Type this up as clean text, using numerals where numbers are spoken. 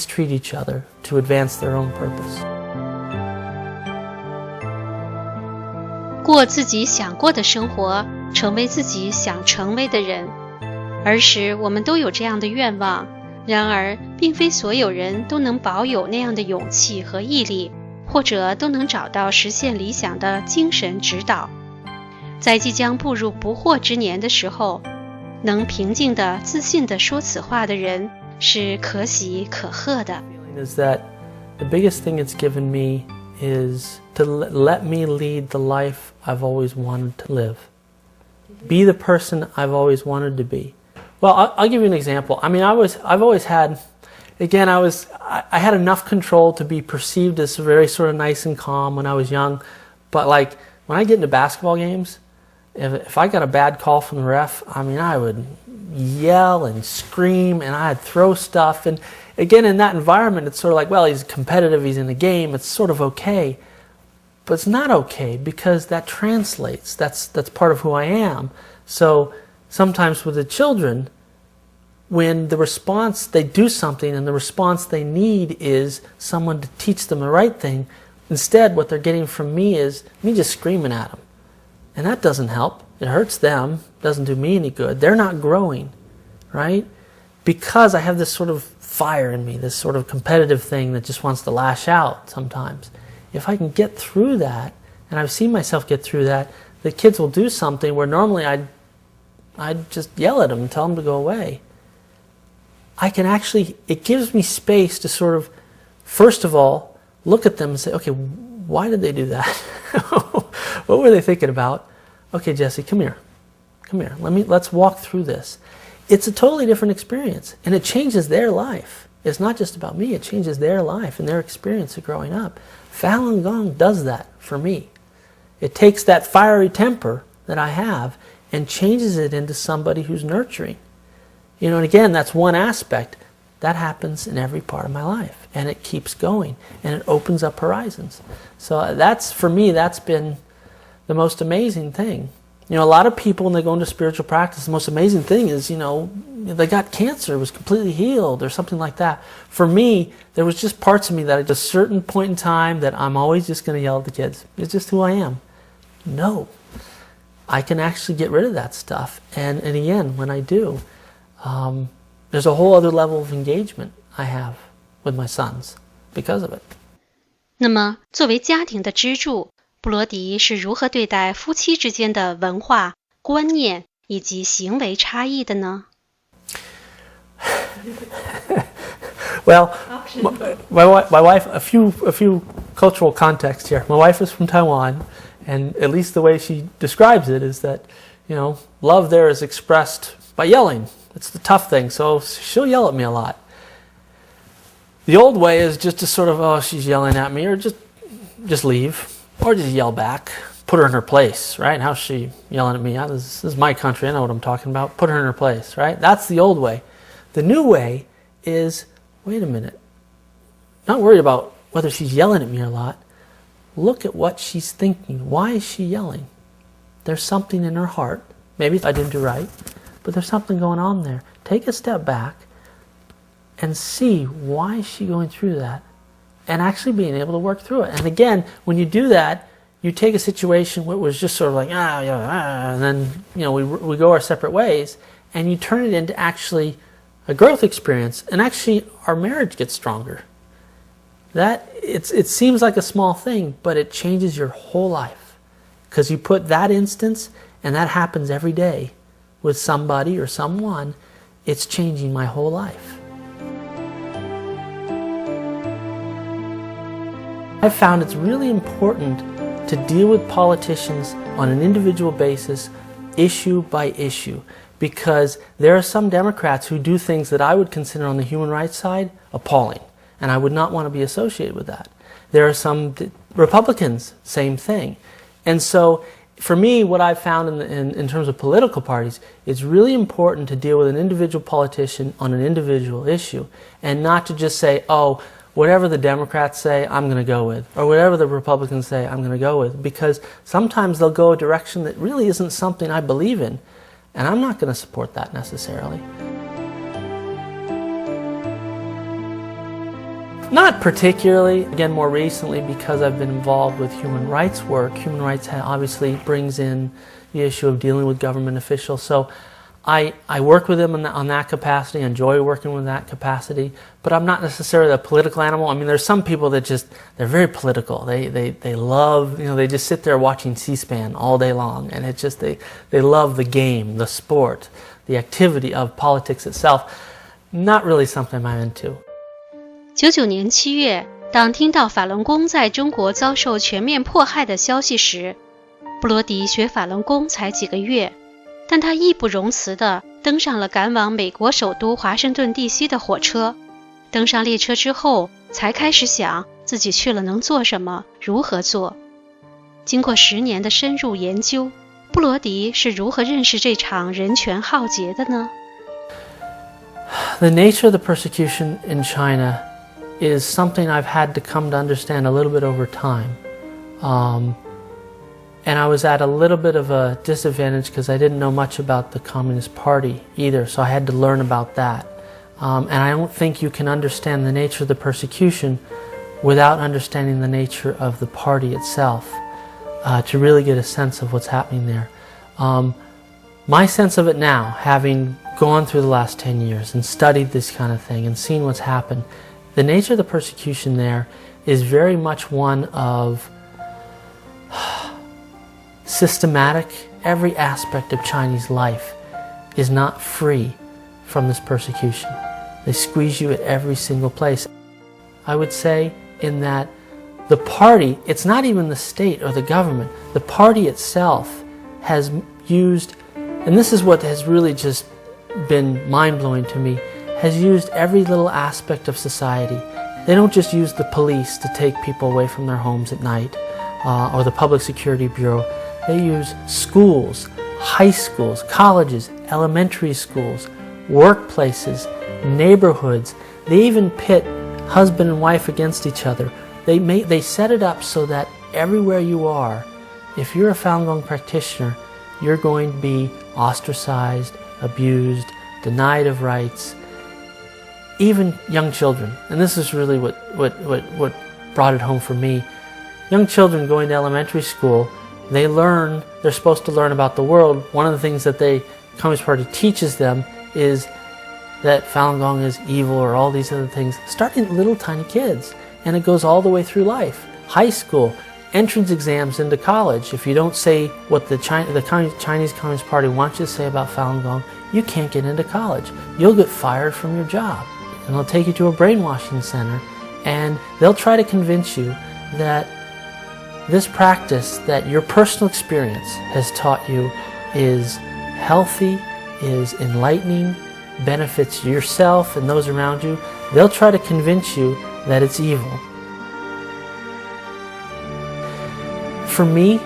mistreat each other to advance their own purpose. 过自己想过的生活，成为自己想成为的人。儿时我们都有这样的愿望，然而并非所有人都能保有那样的勇气和毅力，或者都能找到实现理想的精神指导。在即将步入不惑之年的时候，能平静地、自信地说此话的人是可喜可贺的。Is that the biggest thing it's given me is to let me lead the life I've always wanted to live. Be the person I've always wanted to be. Well, I'll give you an example. I mean, I've always had, again, I had enough control to be perceived as very sort of nice and calm when I was young. But like when I get into basketball games, if I got a bad call from the ref, I mean, I would yell and scream and I'd throw stuff. And again, in that environment, it's sort of like, well, he's competitive, he's in the game, it's sort of okay. But it's not okay because that translates. That's part of who I am. So sometimes with the children, when the response, they do something and the response they need is someone to teach them the right thing, instead what they're getting from me is me just screaming at them. And that doesn't help. It hurts them, doesn't do me any good. They're not growing, right? Because I have this sort of fire in me, this sort of competitive thing that just wants to lash out sometimes. If I can get through that, and I've seen myself get through that, the kids will do something where normally I'd just yell at them and tell them to go away. I can actually, it gives me space to sort of, first of all, look at them and say, okay, why did they do that? What were they thinking about? Okay, Jesse, come here. Come here. Let's walk through this. It's a totally different experience, and it changes their life. It's not just about me, it changes their life and their experience of growing up. Falun Gong does that for me. It takes that fiery temper that I have and changes it into somebody who's nurturing. You know, and again, that's one aspect. That happens in every part of my life, and it keeps going, and it opens up horizons. So that's, for me, that's been the most amazing thing. You know, a lot of people, when they go into spiritual practice, the most amazing thing is, you know, they got cancer, it was completely healed, or something like that. For me, there was just parts of me that at a certain point in time that I'm always just going to yell at the kids. It's just who I am. No. I can actually get rid of that stuff. And again, when I do, there's a whole other level of engagement I have with my sons because of it. 那么，作为家庭的支柱，布罗迪是如何对待夫妻之间的文化、观念以及行为差异的呢？ Well, my wife, a few cultural contexts here. My wife is from Taiwan, and at least the way she describes it is that, you know, love there is expressed by yelling. It's the tough thing, so she'll yell at me a lot. The old way is just to sort of, oh, she's yelling at me, or just leave, or just yell back, put her in her place, right? How's she yelling at me? This is my country, I know what I'm talking about. Put her in her place, right? That's the old way. The new way is, wait a minute, not worried about whether she's yelling at me or not. Look at what she's thinking. Why is she yelling? There's something in her heart. Maybe I didn't do right, but there's something going on there. Take a step back and see why is she going through that, and actually being able to work through it. And again, when you do that, you take a situation where it was just sort of like, and then, you know, we go our separate ways, and you turn it into actually a growth experience, and actually our marriage gets stronger. It seems like a small thing, but it changes your whole life, because you put that instance, and that happens every day with somebody or someone. It's changing my whole life. I've found it's really important to deal with politicians on an individual basis, issue by issue, because there are some Democrats who do things that I would consider on the human rights side appalling, and I would not want to be associated with that. There are some Republicans, same thing. And so for me, what I've found in terms of political parties, it's really important to deal with an individual politician on an individual issue, and not to just say, oh, whatever the Democrats say, I'm going to go with, or whatever the Republicans say, I'm going to go with, because sometimes they'll go a direction that really isn't something I believe in, and I'm not going to support that necessarily. Not particularly. Again, more recently, because I've been involved with human rights work, human rights obviously brings in the issue of dealing with government officials. So I work with them on that capacity, enjoy working with that capacity, but I'm not necessarily a political animal. I mean, there's some people that they're very political. They love, they just sit there watching C-SPAN all day long, and it's just, they love the game, the sport, the activity of politics itself. Not really something I'm into. 99年7月，当听到法轮功在中国遭受全面迫害的消息时，布罗迪学法轮功才几个月，但他义不容辞地登上了赶往美国首都华盛顿 DC 的火车。登上列车之后，才开始想自己去了能做什么，如何做。经过10年的深入研究，布罗迪是如何认识这场人权浩劫的呢？ The nature of the persecution in China is something I've had to come to understand a little bit over time. And I was at a little bit of a disadvantage because I didn't know much about the Communist Party either, so I had to learn about that. And I don't think you can understand the nature of the persecution without understanding the nature of the party itself to really get a sense of what's happening there. My sense of it now, having gone through the last 10 years and studied this kind of thing and seen what's happened, the nature of the persecution there is very much one of systematic. Every aspect of Chinese life is not free from this persecution. They squeeze you at every single place. I would say in that the party, it's not even the state or the government, the party itself has used, and this is what has really just been mind-blowing to me, has used every little aspect of society. They don't just use the police to take people away from their homes at night or the Public Security Bureau. They use schools, high schools, colleges, elementary schools, workplaces, neighborhoods. They even pit husband and wife against each other. They set it up so that everywhere you are, if you're a Falun Gong practitioner, you're going to be ostracized, abused, denied of rights, even young children. And this is really what brought it home for me. Young children going to elementary school, they're supposed to learn about the world. One of the things that the Communist Party teaches them is that Falun Gong is evil or all these other things, starting at little tiny kids. And it goes all the way through life. High school, entrance exams into college. If you don't say what the Chinese Communist Party wants you to say about Falun Gong, you can't get into college. You'll get fired from your job. And they'll take you to a brainwashing center, and they'll try to convince you that this practice that your personal experience has taught you is healthy, is enlightening, benefits yourself and those around you. They'll try to convince you that it's evil. For me,